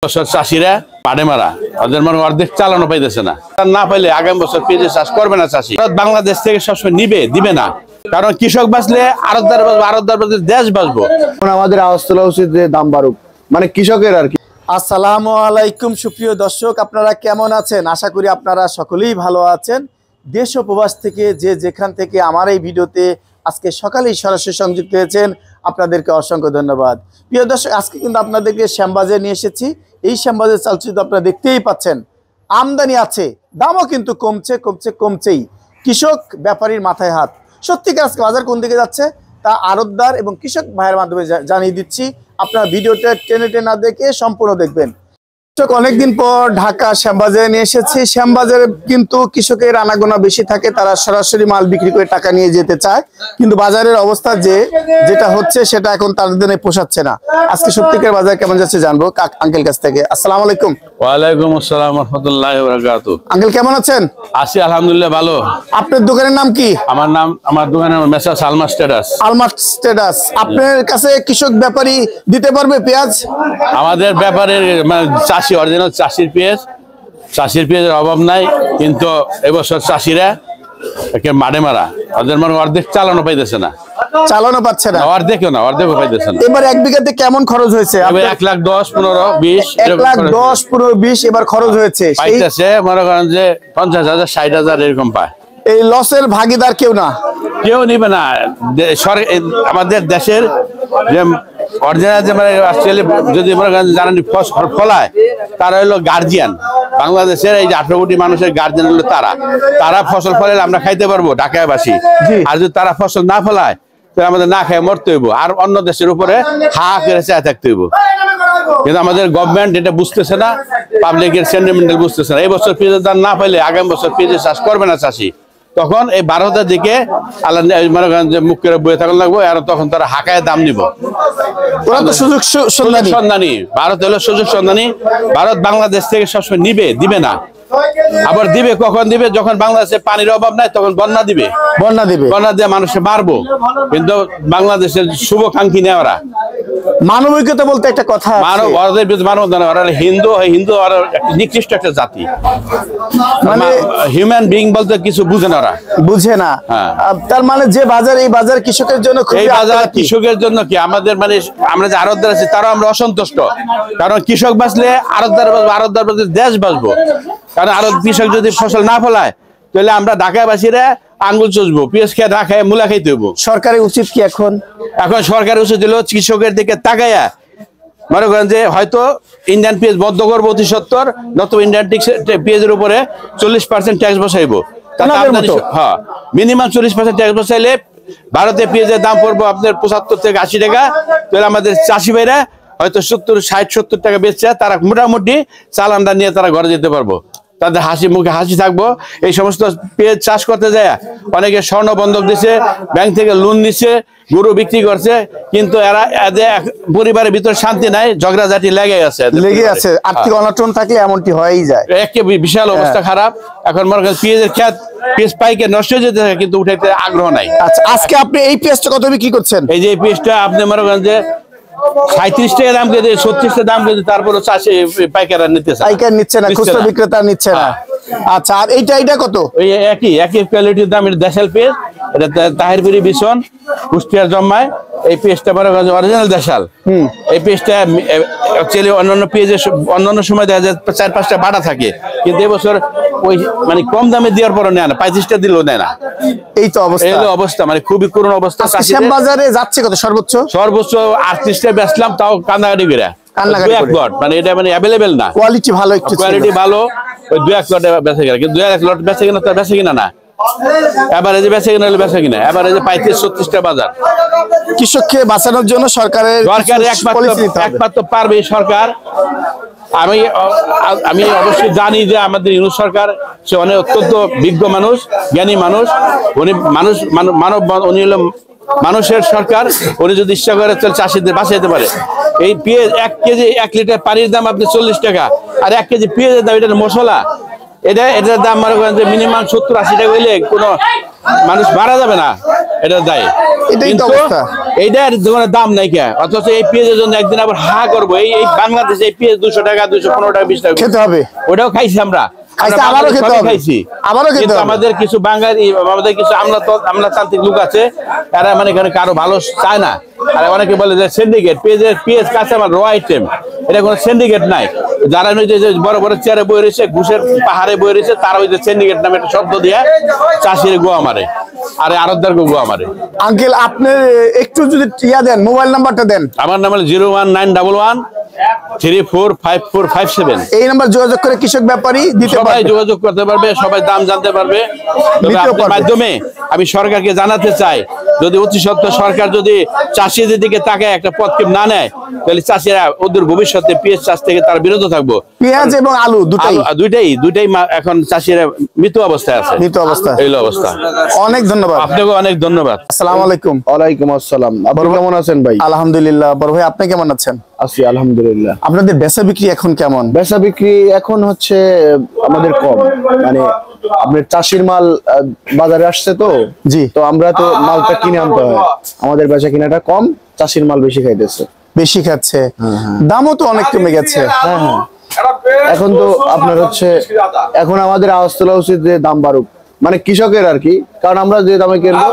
চাষিরা পাড়ে মারা ওদের মানে অর্ধেক চালানো পাইতেছে না, না পাইলে আগামী বছর পেঁয়াজের চাষ করবে না চাষি। বাংলাদেশ থেকে সবসময় দিবে না, কারণ কৃষক বাঁচলে আড়তদার বাঁচবো, আড়তদার বাঁচলে দেশ বাঁচবো। আমাদের আওয়াজ তোলা উচিত যে দাম বাড়ুক, মানে কৃষকের আর কি। আসসালামু আলাইকুম সুপ্রিয় দর্শক, আপনারা কেমন আছেন? আশা করি আপনারা সকলেই ভালো আছেন। দেশ ও প্রবাস থেকে যে যেখান থেকে আমার এই ভিডিওতে আজকে সকালেই সরাসরি সংযুক্ত হয়েছেন, আপনাদেরকে অসংখ্য ধন্যবাদ। প্রিয় দর্শক, আজকে কিন্তু আপনাদেরকে শ্যামবাজারে নিয়ে এসেছি। এই শ্যামবাজার চালচিত্র আপনারা দেখতেই পাচ্ছেন, আমদানি আছে, দামও কিন্তু কমছেই। কৃষক ব্যাপারীর মাথায় হাত। সত্যিকার আজকে বাজার কোন দিকে যাচ্ছে তা আড়তদার এবং কৃষক ভাইয়ের মাধ্যমে জানিয়ে দিচ্ছি। আপনারা ভিডিওটা টেনে না দেখে সম্পূর্ণ দেখবেন। অনেকদিন পর ঢাকা শ্যামবাজারে নিয়ে এসেছি। শ্যামবাজারে কিন্তু কৃষকের আনাগোনা বেশি থাকে, তারা সরাসরি মাল বিক্রি করে টাকা নিয়ে যেতে চায়, কিন্তু বাজারের অবস্থা যেটা হচ্ছে সেটা এখন তাদের জন্য পোষাচ্ছে না। আজকে সত্যিকার বাজার কেমন যাচ্ছে জানবো আঙ্কেল কাছ থেকে। আসসালামু আলাইকুম। ওয়ালাইকুম আসসালাম ওয়া রাহমাতুল্লাহি ওয়া বারাকাতুহু। আঙ্কেল কেমন আছেন? আছি আলহামদুলিল্লাহ ভালো। আপনার দোকানের নাম কি? আমার দোকানের messrs Almas traders. Almas traders. আপনার কাছে কৃষক ব্যাপারী দিতে পারবে পেঁয়াজ? আমাদের ব্যাপারের মানে চাষি অরিজিনাল চাষির পেঁয়াজের অভাব নাই, কিন্তু এবছর চাষিরা মাঠে মারা ওদের মানে অর্ধেক চালানো পাইতেছে না, চালানো পাচ্ছে না, অর্ধেকও পাইতেছে না। এবার এক বিঘাতে কেমন খরচ হয়েছে? 1,10,000, 15,000, 20, 1,10,000, 15,000, 20 এবার খরচ হয়েছে। পাইতেছে মনে করেন যে 50,000, 60,000 এরকম পায়। এই লসের ভাগিদার কেউ নিবে না। আমাদের দেশের যে অরিজিনাল যে মানে অস্ট্রেলিয়া যদি মনে করেন যারা ফলায় তারা হলো গার্জিয়ান। বাংলাদেশের এই যে 18 কোটি মানুষের গার্জিয়ান হলো তারা ফসল ফলাইলে আমরা খাইতে পারবো ঢাকাবাসী। আর যদি তারা ফসল না ফলায় তাহলে আমাদের না খাই মরতে হইব, আর অন্য দেশের উপরে হা করে চেয়ে থাকতে হইব। কিন্তু আমাদের গভর্নমেন্ট এটা বুঝতেছে না, পাবলিকের সেন্টিমেন্টাল বুঝতেছে না। এই বছর পেঁয়াজের দাম না পাইলে আগামী বছর পেঁয়াজের চাষ করবে না চাষি। তখন এই ভারতের দিকে মনে করেন যে মুখ করে বয়ে থাকা লাগবো, আর তখন তারা হাঁকায় দাম নিব। ওরা তো সুযোগ সন্ধানী, ভারত হলো সুযোগ সন্ধানী। ভারত বাংলাদেশ থেকে সবসময় দিবে না, আবার দিবে কখন দিবে? যখন বাংলাদেশে পানির অভাব নাই তখন বন্যা দিয়ে মানুষে মারবো। কিন্তু বাংলাদেশের শুভকাঙ্ক্ষী নেই ওরা। মানবিকতা বলতে একটা কথা, হিন্দু নিকৃষ্ট একটা জাতি, মানে হিউম্যান বিং বলতে কিছু বুঝে না, ওরা বুঝে না। তার মানে যে বাজার, এই বাজার কৃষকের জন্য, এই বাজার কৃষকের জন্য কি আমাদের মানে আমরা যে আড়তদার আছি তারাও আমরা অসন্তুষ্ট, কারণ কৃষক বাঁচলে আড়তদার বাঁচবো, আড়তদার বাঁচলে দেশ বাঁচবো। কারণ কৃষক যদি ফসল না ফলায় তাহলে আমরা ঢাকাবাসীরা আঙ্গুল চুষবো, পেঁয়াজ খেয়ে না খায় মূলা খাইতে হইব। সরকারের উচিত কি এখন সরকারের উচিত হলো কৃষকের দিকে তাকাইয়া মনে করেন যে হয়তো ইন্ডিয়ান পেঁয়াজ বদ্ধ করবো 70, নতুবা ইন্ডিয়ান পেঁয়াজের উপরে 40% ট্যাক্স বসাইবো। হ্যাঁ, মিনিমাম 40% ট্যাক্স বসাইলে ভারতে পেঁয়াজের দাম পড়বো আপনার 75 থেকে 80 টাকা। তাহলে আমাদের চাষি ভাইরা হয়তো 60-70 টাকা বেচছে, তারা মোটামুটি চালানটা নিয়ে তারা ঘরে যেতে পারবো, তাদের মুখে হাসি থাকবো। এই সমস্ত পেঁয়াজ চাষ করতে যায় অনেকে স্বর্ণ বন্ধক দিছে, ব্যাংক থেকে লোন নিচ্ছে, গরু বিক্রি করছে, কিন্তু এরা পরিবারের ভিতরে শান্তি নাই, ঝগড়াঝাটি লেগে আছে। আর্থিক অনটন থাকলে এমনটি হয়েই যায়। বিশাল অবস্থা খারাপ। এখন মনে করেন পেঁয়াজের ক্ষেত পেঁয়াজ পাইকে নষ্ট হয়ে যেতে থাকে, কিন্তু উঠাইতে আগ্রহ নাই। আচ্ছা, আজকে আপনি এই পেঁয়াজটা কত বিক্রি করছেন? এই যে এই পেঁয়াজটা আপনি মনে করেন যে 37 টাকা দাম কেজি, 36 টাকা দাম কেজি, তারপরে চাষি পাইকার নিচ্ছে না, খুচরা বিক্রেতা নিচ্ছে না। আচ্ছা, আর এইটা কত? ওই একই কোয়ালিটির দাম। এটা দেশাল পেঁয়াজ, এটা তাহিরপুরি বিছন কুষ্টিয়ার জম্মায়। এই পেঁয়াজটা মনে করেন অরিজিনাল দেশাল। এই পেঁয়াজটা অ্যাকচুয়ালি অন্যান্য সময় দেখা যায় 4-5টা বাটা থাকে, কিন্তু এবছর ওই মানে কম দামে দেওয়ার পরে নেয় না, 35টা দিলেও নেয় না। এই তো অবস্থা মানে খুবই করুণ অবস্থা। বাজারে যাচ্ছে কত সর্বোচ্চ 38টা বেচলাম, তাও কান্নাকাটি করে। মানে এটা মানে অ্যাভেলেবেল না, কোয়ালিটি ভালো। ওই 2-1 লটে বেচে কিনা, কিন্তু 2-1 লট বেচে কিনা তার বেচে কিনা না, এভারেজে বেচে কিনা হলে বেচে কিনা, এভারেজে 35-36টা বাজার। কৃষককে বাঁচানোর জন্য সরকারের একমাত্র পারবে সরকার। আমি অবশ্যই জানি যে আমাদের ইউনুস সরকার সে অনেক অত্যন্ত বিজ্ঞ মানুষ, জ্ঞানী মানুষ। উনি উনি হলো মানুষের সরকার। উনি যদি ইচ্ছা করে চাষিদের বাঁচাইতে পারে। এই পেঁয়াজ 1 কেজি 1 লিটার পানির দাম আপনি 40 টাকা, আর 1 কেজি পেঁয়াজের দাম, এটা মশলা এটার দাম মনে করেন যে মিনিমাম 70-80 টাকা হইলে কোনো মানুষ মারা যাবে না, এটা দেয়। এটাই তো কিন্তু অবস্থা। এইটার দোকানে দাম নাই কে, অথচ এই পেঁয়াজের জন্য একদিন আবার হা করবো। এই বাংলাদেশে এই পেঁয়াজ 200 টাকা, 215 টাকা, 20 টাকা খেতে হবে। ওটাও খাইছি আমরা, আচ্ছা, আবারও খেতে হবে। খাইছি। আবারও খেতে কিন্তু হবে। আমাদের কিছু বাঙালি, আমাদের কিছু আমলাতান্ত্রিক লোক আছে, এরা মানে এখানে কারো ভালো চায় না। আর অনেকে বলে যে সিন্ডিকেট, পেঁয়াজ কাঁচামাল র আইটেম, এটা কোনো সিন্ডিকেট নাই। যারা নয় যে বড় বড় চেয়ারে বয়ে রয়েছে, ঘুষের পাহাড়ে বয়ে রয়েছে, তারা ওই যে সিন্ডিকেট নামে একটা শব্দ দিয়ে চাষির গোয়া মারে, আর আরতদার গোয়া মারে। আঙ্কেল, আপনি একটু যদি দেন, মোবাইল নাম্বারটা দেন। আমার নাম হলো 01911345457। এই নাম্বার যোগাযোগ করে কৃষক ব্যাপারী দিতে সবাই পারবে। যোগাযোগ করতে পারবে, সবাই দাম জানতে পারবে। তবে নিতেও আপনার পারবে। মাধ্যমে আমি সরকারকে জানাতে চাই, যদি অতি সত্ত্বর সরকার যদি চাষিদের দিকে তাকায় একটা পদক্ষেপ না নেয়, তাহলে চাষিরা ওদের ভবিষ্যতে পেঁয়াজ চাষ থেকে তারা বিরত থাকবো। পেঁয়াজ এবং আলু দুইটাই এখন চাষিরা মৃত অবস্থায় আছে, মৃত অবস্থা। এই অবস্থা। অনেক ধন্যবাদ আপনাকে অনেক ধন্যবাদ। আসসালামু আলাইকুম। ওয়ালাইকুম আসসালাম। আপনি কেমন আছেন ভাই? আলহামদুলিল্লাহ। বড় ভাই, আপনি কেমন আছেন? আছি আলহামদুলিল্লাহ। আপনাদের বেচা বিক্রি এখন কেমন? বেচা বিক্রি এখন হচ্ছে আমাদের কম, মানে আপনার চাষির মাল বাজারে আসছে তো, জি। তো আমরা তো মালটা কিনে আনতে হয়, আমাদের বেচা কিনাটা কম, চাষির মাল বেশি খাইতেছে। বেশি খাচ্ছে, দামও তো অনেক কমে গেছে। হ্যাঁ হ্যাঁ, এখন তো আপনার হচ্ছে এখন আমাদের আওয়াজ তোলা উচিত যে দাম বাড়ুক, মানে কৃষকের আর কি, কারণ আমরা যে দামে কিনবো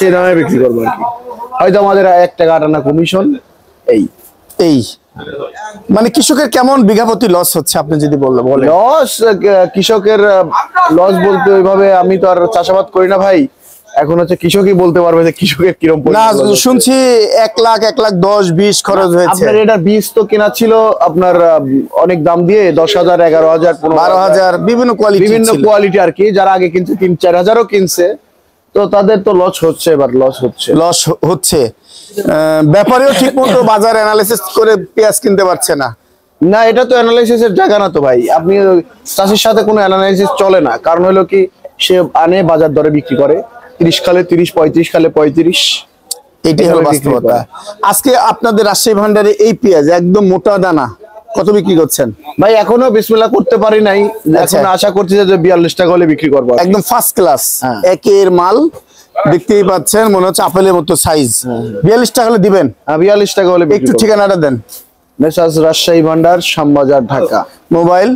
সেই দামে বিক্রি করবো আর কি। হয়তো আমাদের 1 টাকা 8 আনা কমিশন, এই মানে কৃষকের কেমন বিঘা প্রতি লস হচ্ছে আপনি যদি বলেন। লস, কৃষকের লস বলতে ওইভাবে আমি তো আর চাষাবাদ করি না ভাই, এখন হচ্ছে কৃষকই বলতে পারবে যে কৃষকের কিরকম না, পরিমাণ loss হচ্ছে। শুনছি 1 লাখ 1,10,20 খরচ হয়েছে। আপনার এটার বীজ তো কেনা ছিল আপনার অনেক দাম দিয়ে, 10,000, 11,000, 12,000 বিভিন্ন কোয়ালিটি আর কি। যারা আগে কিনছে 3-4 হাজারও কিনছে, তো তাদের তো লস হচ্ছে, এবার লস হচ্ছে। ব্যাপারেও ঠিক মতো বাজার অ্যানালিসিস করে পেঁয়াজ কিনতে পারছে না। না, এটা তো অ্যানালাইসিসের জায়গা না তো ভাই। আপনি চাষির সাথে কোনো অ্যানালাইসিস চলে না, কারণ হলো কি, সে আনে বাজার দরে বিক্রি করে, 30 খালে 30, 35 খালে 35। এটাই হলো বাস্তবতা। আজকে আপনাদের রাজশাহী ভান্ডারে এই পেঁয়াজ একদম মোটা দানা কত বিক্রি করছেন ভাই? এখনো বিসমিল্লাহ করতে পারি নাই, এখন আশা করছি যে 42 টাকা হলে বিক্রি করবো। একদম ফার্স্ট ক্লাস একের মাল, দেখতেই পাচ্ছেন, মনে হচ্ছে আপেলের মতো সাইজ। 42 টাকা হলে দিবেন? 42 টাকা হলে একটু ঠিকানাটা দেন। মেসাজ রাজশাহী ভান্ডার, শ্যামবাজার, ঢাকা। মোবাইল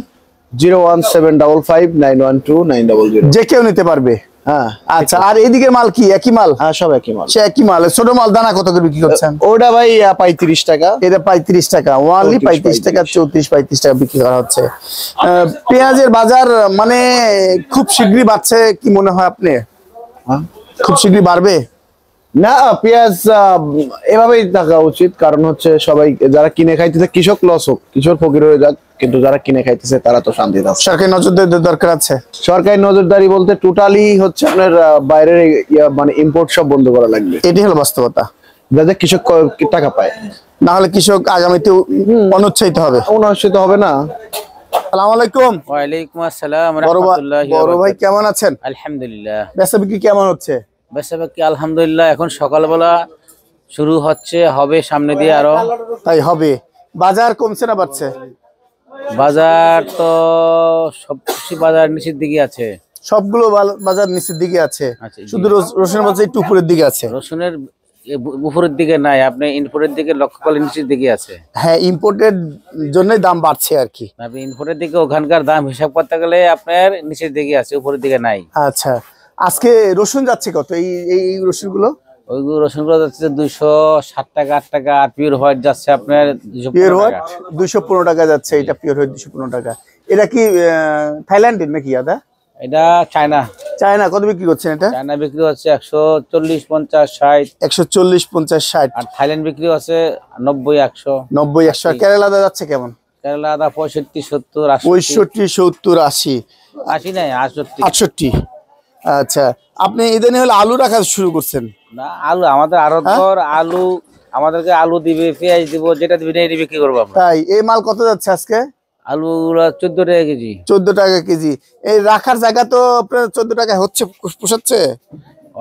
01755912900। যে কেউ নিতে পারবে। হ্যাঁ আচ্ছা, আর এইদিকে মাল কি একই মাল? হ্যাঁ, সব একই মাল। সে একই মাল। ছোট মাল দানা কত করে বিক্রি করছেন? ওটা ভাই 35 টাকা। এটা 35 টাকা, ওয়ানলি 35 টাকা, 34-35 টাকা বিক্রি করা হচ্ছে। পেঁয়াজের বাজার মানে খুব শীঘ্রই বাড়ছে কি মনে হয় আপনি? খুব শীঘ্রই বাড়বে না, পেঁয়াজ এভাবেই থাকা উচিত, কারণ হচ্ছে সবাই যারা কিনে খাইতেছে, কৃষক লস হোক, কৃষক ফকির হয়ে যাক, কিন্তু যারা কিনে খাইতেছে তারা তো শান্তিতে আছে। সরকারি নজরদারি দরকার আছে। সরকারি নজরদারি বলতে টোটালি হচ্ছে আপনার বাইরের মানে ইম্পোর্ট সব বন্ধ করা লাগবে, এটাই হলো বাস্তবতা, যাতে কৃষক টাকা পায়। না হলে কৃষক আগামীতে অনুৎসাহিত হবে। অনুষ্ঠিত হবে না। আসসালামু আলাইকুম। ওয়ালাইকুম আসসালাম রাহমাতুল্লাহি ওয়া বড় ভাই কেমন আছেন? আলহামদুলিল্লাহ। বেচা বিক্রি কেমন হচ্ছে? বেচাবেচি আলহামদুলিল্লাহ, এখন সকালবেলা শুরু হচ্ছে, হবে সামনে দিয়ে আরো। তাই হবে। বাজার কমছে না বাড়ছে? বাজার তো সবকিছু বাজার নিচের দিকে আছে, সবগুলো বাজার নিচের দিকে আছে, আচ্ছা, জি। শুধু রসুনের বাজার একটু উপরের দিকে আছে। রসুনের উপরের দিকে নাই, আপনি ইনপুটের দিকে লক্ষ্য করলে নিচের দিকে আছে। হ্যাঁ, ইম্পোর্টের জন্যই দাম বাড়ছে আর কি। আপনি ইনপুটের দিকে ওখানকার দাম হিসাব করতে গেলে আপনার নিচের দিকে আছে, উপরের দিকে নাই। আচ্ছা, আজকে রসুন যাচ্ছে কত? এই রসুনগুলো, ওইগুলো রসুনগুলো যাচ্ছে 260 টাকা, 8 টাকা। আর পিওর হোয়াইট যাচ্ছে আপনার 215 পিওর হোয়াইট টাকা। 215 টাকা যাচ্ছে। এটা পিওর হোয়াইট 215 টাকা। এটা কি থাইল্যান্ডের নাকি আদা? এটা চায়না। চায়না কত বিক্রি করছেন এটা? চায়না বিক্রি হচ্ছে 140, 50, 60। 140, 50, 60। আর থাইল্যান্ড বিক্রি হচ্ছে 90, 100। 90, 100। কেরালা আদা যাচ্ছে কেমন? কেরালা আদা 65, 70, 80। 65, 70, 80। 80 নাই, 68। 68। আচ্ছা, আপনি ইদানি হলে আলু রাখা শুরু করছেন না, আলু আমাদের আরো ধর আলু, আমাদেরকে আলু দিবে, পেঁয়াজ দিব, যেটা দিবে এটা বিক্রি করবো আমরা। তাই এই মাল কত যাচ্ছে আজকে? আলু 14 টাকা কেজি। 14 টাকা কেজি। এই রাখার জায়গা তো আপনার 14 টাকা হচ্ছে, পোষাচ্ছে?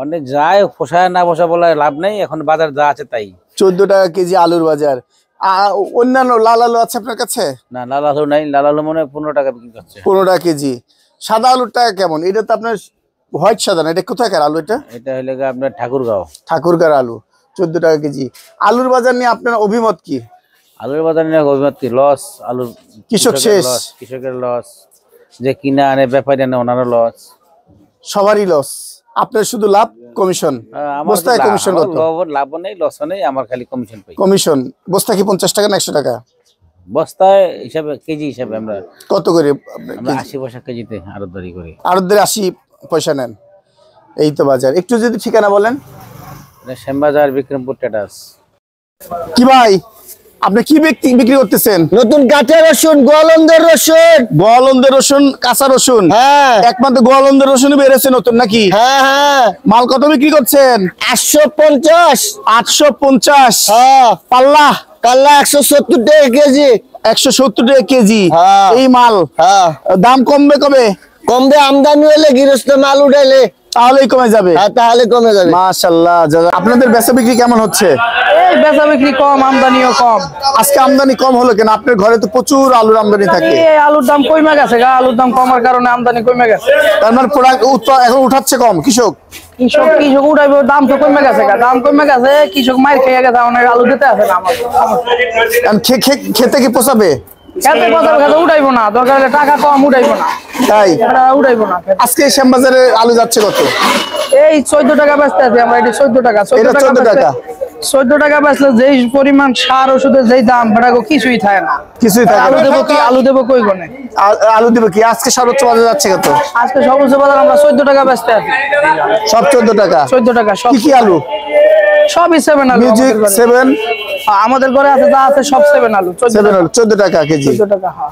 অনেক যায়, পোষায় না পোষা বলে লাভ নেই, এখন বাজার যা আছে তাই। 14 টাকা কেজি আলুর বাজার। অন্যান্য লাল আলু আছে আপনার কাছে? না, লাল আলু নাই, লাল আলু মনে হয় 15 টাকা বিক্রি করছে। 15 টাকা কেজি। সাদা আলুর টাকা কেমন? এটা তো আপনার হোয়াইট সাদা না, এটা কোথাকার আলু? এটা হলো গিয়ে আপনার ঠাকুরগাঁও। ঠাকুরগাঁও আলু 14 টাকা কেজি। আলুর বাজার নিয়ে আপনার অভিমত কি? আলুর বাজার নিয়ে অভিমত কি? লস। আলু কৃষক শেষ। কৃষকের লস, যে কিনা আনে ব্যাপারী আনে ওনারও লস, সবারই লস। আপনার শুধু লাভ কমিশন, বস্তায় কমিশন কত? লাভ নেই লসও নেই, আমার খালি কমিশন পাই। কমিশন বস্তা কি 50 টাকা না 100 টাকা? বস্তায় হিসাবে, কেজি হিসাবে আমরা কত করে? আমরা 80 পয়সা কেজিতে আড়তদারি করি। আড়তদার 80 পয়সা নেন। এই তো বাজার। একটু যদি ঠিকানা বলেন। শ্যামবাজার, বিক্রমপুর, টেটাস। কি ভাই, আপনি কি বিক্রি করতেছেন? নতুন কাঁচা রসুন, গোয়ালন্দের রসুন। গোয়ালন্দের রসুন, কাঁচা রসুন। হ্যাঁ একমাত্র গোয়ালন্দের রসুনই বেড়েছে নতুন নাকি? হ্যাঁ হ্যাঁ। মাল কত বিক্রি করছেন? 850। 850। হ্যাঁ। পাল্লা কাল্লা 170 টাকা কেজি। 170 টাকা কেজি। হ্যাঁ। এই মাল হ্যাঁ। দাম কমবে কবে? কমবে, আমদানি হলে গৃহস্থ মাল উঠাইলে তাহলেই কমে যাবে। হ্যাঁ, তাহলে কমে যাবে। মাশাআল্লাহ। আপনাদের বেচা বিক্রি কেমন হচ্ছে? এই বেচা বিক্রি কম, আমদানিও কম। আজকে আমদানি কম হলো কেন? আপনার ঘরে তো প্রচুর আলুর আমদানি থাকে। এই আলুর দাম কমে গেছে, আলুর দাম কমার কারণে আমদানি কমে গেছে। তার মানে প্রোডাক্ট এখন উঠাচ্ছে কম কৃষক। কৃষক উঠাইবে, দাম তো কমে গেছে, দাম কমে গেছে, কৃষক মার খেয়ে গেছে, অনেক আলু দিতে আছে না আমার। এখন খেতে কি পোষাবে? খেতে কথা খেতে উঠাইবো না, দরকার হলে টাকা কম উঠাইবো না, তাই উঠাইবো না। আজকে শ্যামবাজারে আলু যাচ্ছে কত? এই 14 টাকা বেচতে আছি আমরা। এটা 14 টাকা। 14 টাকা। 14 টাকা বেচলে যেই পরিমাণ সার ওষুধের যেই দাম, বেটা কিছুই থাকে না। কিছুই থাকে আলু না। দেবো কি? আলু দেবো কই গনে? আলু দিব কি? আজকে সর্বোচ্চ বাজার যাচ্ছে কত? আজকে সর্বোচ্চ বাজার আমরা 14 টাকা বেচতে আছি। সব 14 টাকা। 14 টাকা সব। কি কি আলু? সবই 7 আলু। মিউজিক 7। আমাদের ঘরে আছে, যা আছে সব 7 আলু। 7 আলু 14 টাকা কেজি। 14 টাকা। হ্যাঁ।